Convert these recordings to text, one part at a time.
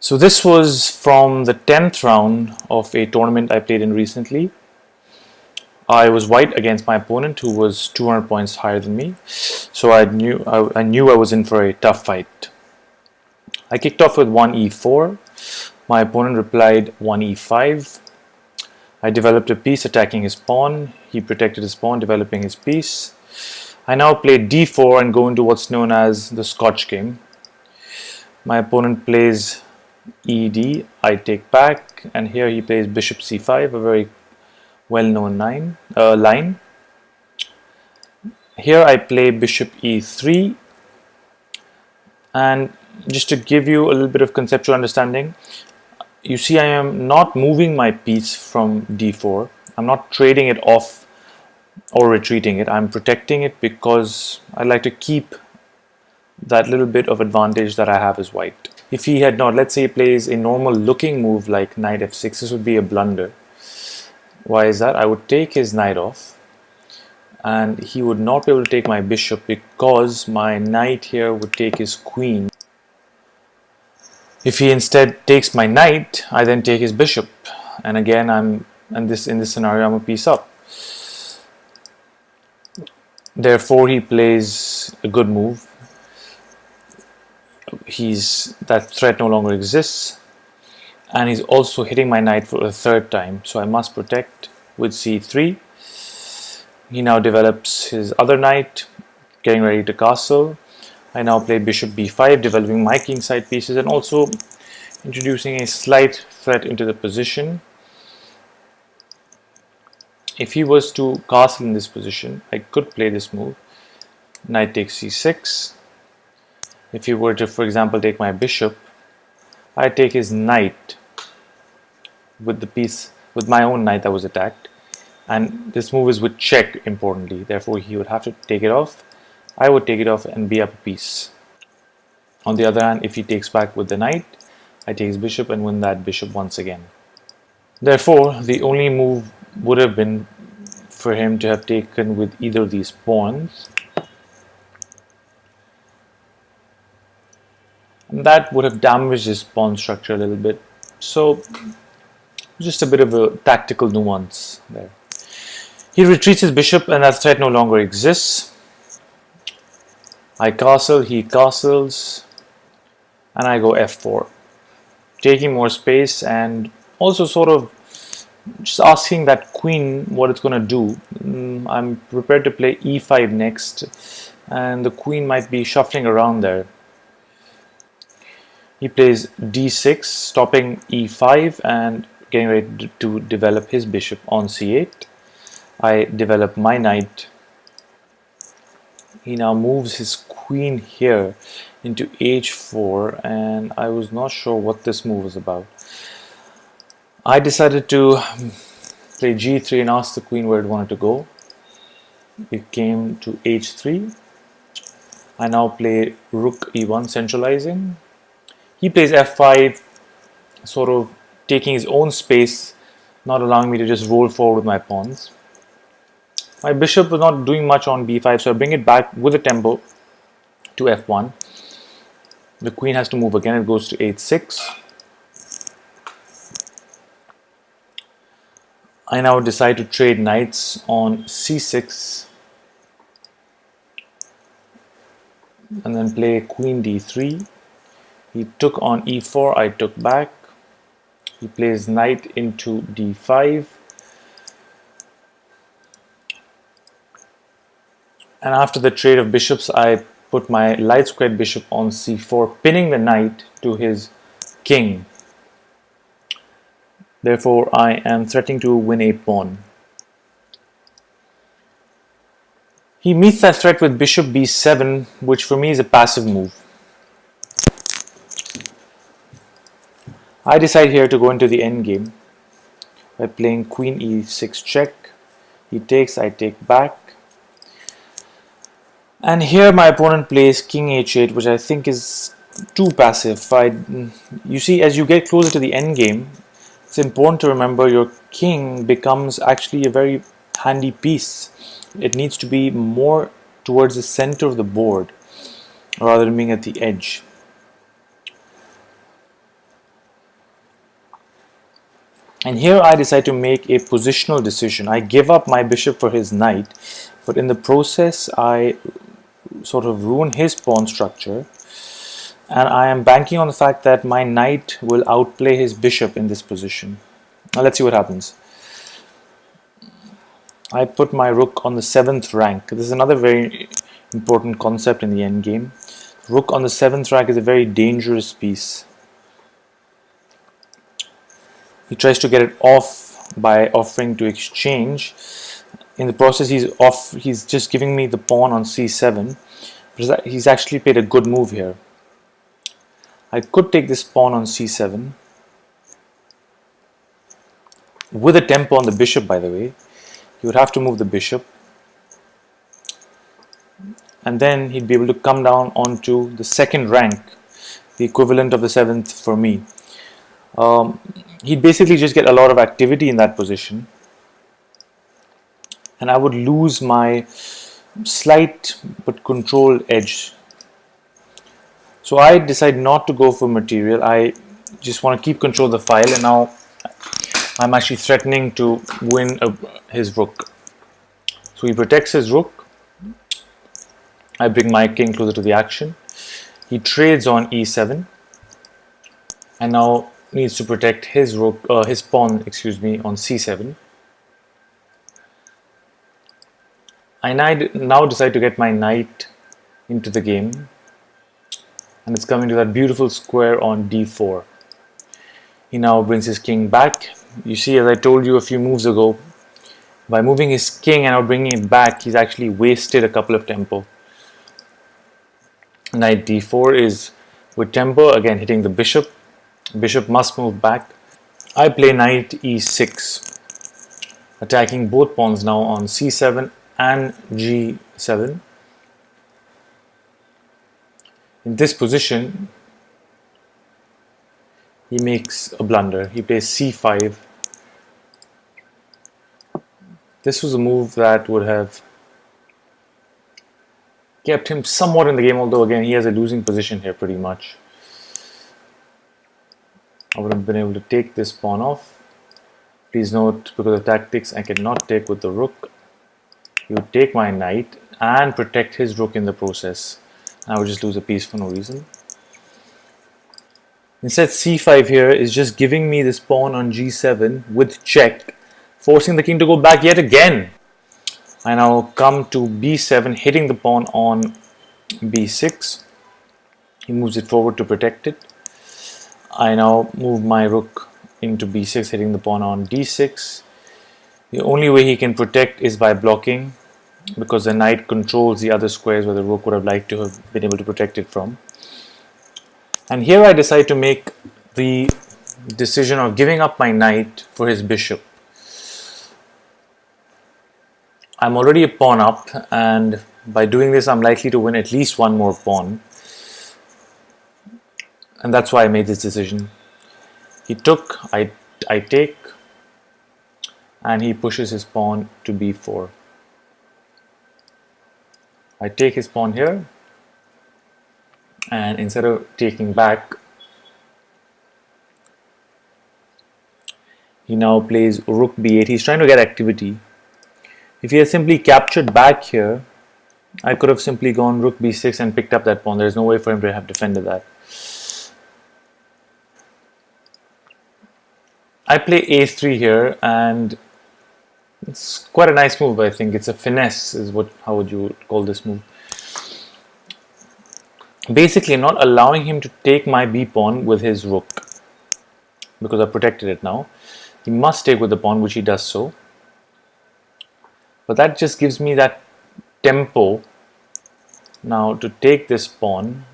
So this was from the 10th round of a tournament I played in recently. I was white against my opponent, who was 200 points higher than me. So I knew I was in for a tough fight. I kicked off with 1e4. My opponent replied 1e5. I developed a piece attacking his pawn. He protected his pawn, developing his piece. I now play d4 and go into what's known as the Scotch game. My opponent plays ed, I take back, and here he plays bishop c5, a very well-known line. Here I play bishop e3, and just to give you a little bit of conceptual understanding, you see I am not moving my piece from d4. I'm not trading it off or retreating it. I'm protecting it because I like to keep that little bit of advantage that I have as white. If he had not, let's say he plays a normal looking move like knight f6, this would be a blunder. Why is that? I would take his knight off and he would not be able to take my bishop because my knight here would take his queen. If he instead takes my knight, I then take his bishop, and again in this scenario I'm a piece up. Therefore he plays a good move. That threat no longer exists, and he's also hitting my knight for a third time, so I must protect with c3. He now develops his other knight, getting ready to castle. I now play bishop b5, developing my kingside pieces and also introducing a slight threat into the position. If he was to castle in this position, I could play this move, knight takes c6. If he were to, for example, take my bishop, I take his knight with the piece, with my own knight that was attacked, and this move is with check, importantly. Therefore he would have to take it off. I would take it off and be up a piece. On the other hand, if he takes back with the knight, I take his bishop and win that bishop once again. Therefore the only move would have been for him to have taken with either of these pawns, and that would have damaged his pawn structure a little bit. So just a bit of a tactical nuance there. He retreats his bishop and that threat no longer exists. I castle, he castles, and I go f4, taking more space and also sort of just asking that queen what it's going to do. I'm prepared to play e5 next, and the queen might be shuffling around there. He plays d6, stopping e5 and getting ready to develop his bishop on c8. I develop my knight. He now moves his queen here into h4, and I was not sure what this move was about. I decided to play g3 and ask the queen where it wanted to go. It came to h3. I now play rook e1, centralizing. He plays f5, sort of taking his own space, not allowing me to just roll forward with my pawns. My bishop was not doing much on b5, so I bring it back with a tempo to f1. The queen has to move again, it goes to h6. I now decide to trade knights on c6 and then play queen d3. He took on e4, I took back. He plays knight into d5. And after the trade of bishops, I put my light squared bishop on c4, pinning the knight to his king. Therefore, I am threatening to win a pawn. He meets that threat with bishop b7, which for me is a passive move. I decide here to go into the endgame by playing queen e6 check. He takes, I take back. And here my opponent plays king h8, which I think is too passive. You see, as you get closer to the endgame, it's important to remember your king becomes actually a very handy piece. It needs to be more towards the center of the board rather than being at the edge. And here I decide to make a positional decision. I give up my bishop for his knight, but in the process I sort of ruin his pawn structure, and I am banking on the fact that my knight will outplay his bishop in this position. Now let's see what happens. I put my rook on the 7th rank. This is another very important concept in the endgame. Rook on the 7th rank is a very dangerous piece. He tries to get it off by offering to exchange. In the process, he's just giving me the pawn on c7. But he's actually played a good move here. I could take this pawn on c7 with a tempo on the bishop, by the way. He would have to move the bishop, and then he'd be able to come down onto the 2nd rank, the equivalent of the 7th for me. He'd basically just get a lot of activity in that position, and I would lose my slight but controlled edge. So I decide not to go for material. I just want to keep control of the file, and now I'm actually threatening to win his rook. So he protects his rook. I bring my king closer to the action. He trades on e7, and now needs to protect his rook, his pawn, excuse me, on c7. I now decide to get my knight into the game, and it's coming to that beautiful square on d4. He now brings his king back. You see, as I told you a few moves ago, by moving his king and now bringing it back, he's actually wasted a couple of tempo. Knight d4 is with tempo, again hitting the bishop. Bishop must move back. I play knight e6, attacking both pawns now on c7 and g7. In this position, he makes a blunder. He plays c5. This was a move that would have kept him somewhat in the game, although again he has a losing position here pretty much. I would have been able to take this pawn off. Please note, because of tactics, I cannot take with the rook. He would take my knight and protect his rook in the process. I would just lose a piece for no reason. Instead, c5 here is just giving me this pawn on g7 with check, forcing the king to go back yet again. I now come to b7, hitting the pawn on b6. He moves it forward to protect it. I now move my rook into b6, hitting the pawn on d6. The only way he can protect is by blocking, because the knight controls the other squares where the rook would have liked to have been able to protect it from. And here I decide to make the decision of giving up my knight for his bishop. I'm already a pawn up, and by doing this I'm likely to win at least one more pawn. And that's why I made this decision. He took, I take, and he pushes his pawn to b4. I take his pawn here, and instead of taking back, he now plays rook b8. He's trying to get activity. If he had simply captured back here, I could have simply gone rook b6 and picked up that pawn. There's no way for him to have defended that. I play a3 here, and it's quite a nice move. I think it's a finesse, is how would you call this move. Basically, I'm not allowing him to take my b pawn with his rook, because I protected it now. He must take with the pawn, which he does so. But that just gives me that tempo now to take this pawn.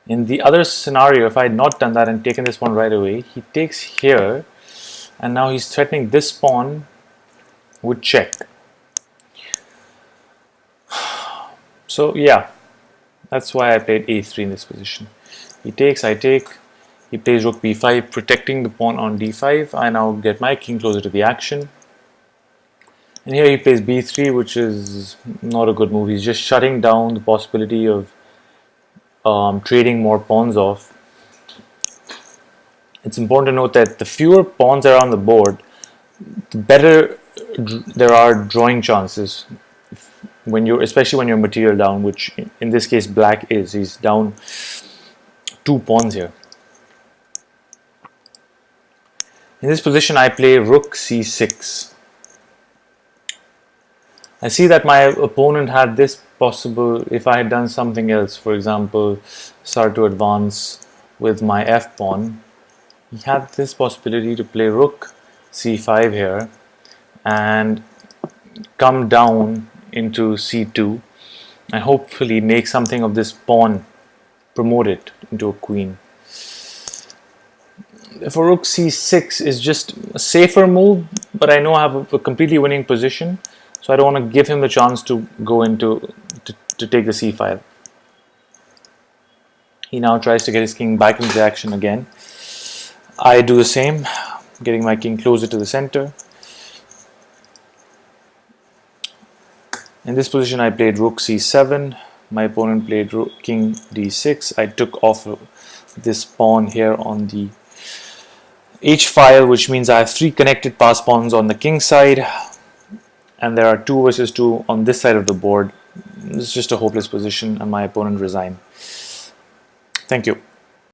In the other scenario, if I had not done that and taken this pawn right away, he takes here, and now he's threatening this pawn with check. So yeah, that's why I played a3 in this position. He takes, I take, he plays rook b5, protecting the pawn on d5. I now get my king closer to the action. And here he plays b3, which is not a good move. He's just shutting down the possibility of trading more pawns off. it's important to note that the fewer pawns are on the board, the better there are drawing chances when you're, especially when you're material down, which in this case black is. He's down 2 pawns here. In this position, I play rook c6. I see that my opponent had this possible, if I had done something else, for example, start to advance with my f pawn, he had this possibility to play rook c5 here and come down into c2 and hopefully make something of this pawn, promote it into a queen. For rook c6 is just a safer move, but I know I have a completely winning position, so I don't want to give him the chance to go into to take the c file. He now tries to get his king back into action again. I do the same, getting my king closer to the center. In this position, I played rook c7. My opponent played king d6. I took off this pawn here on the h file, which means I have 3 connected pass pawns on the king side, and there are 2 versus 2 on this side of the board. This is just a hopeless position, and my opponent resigned. Thank you.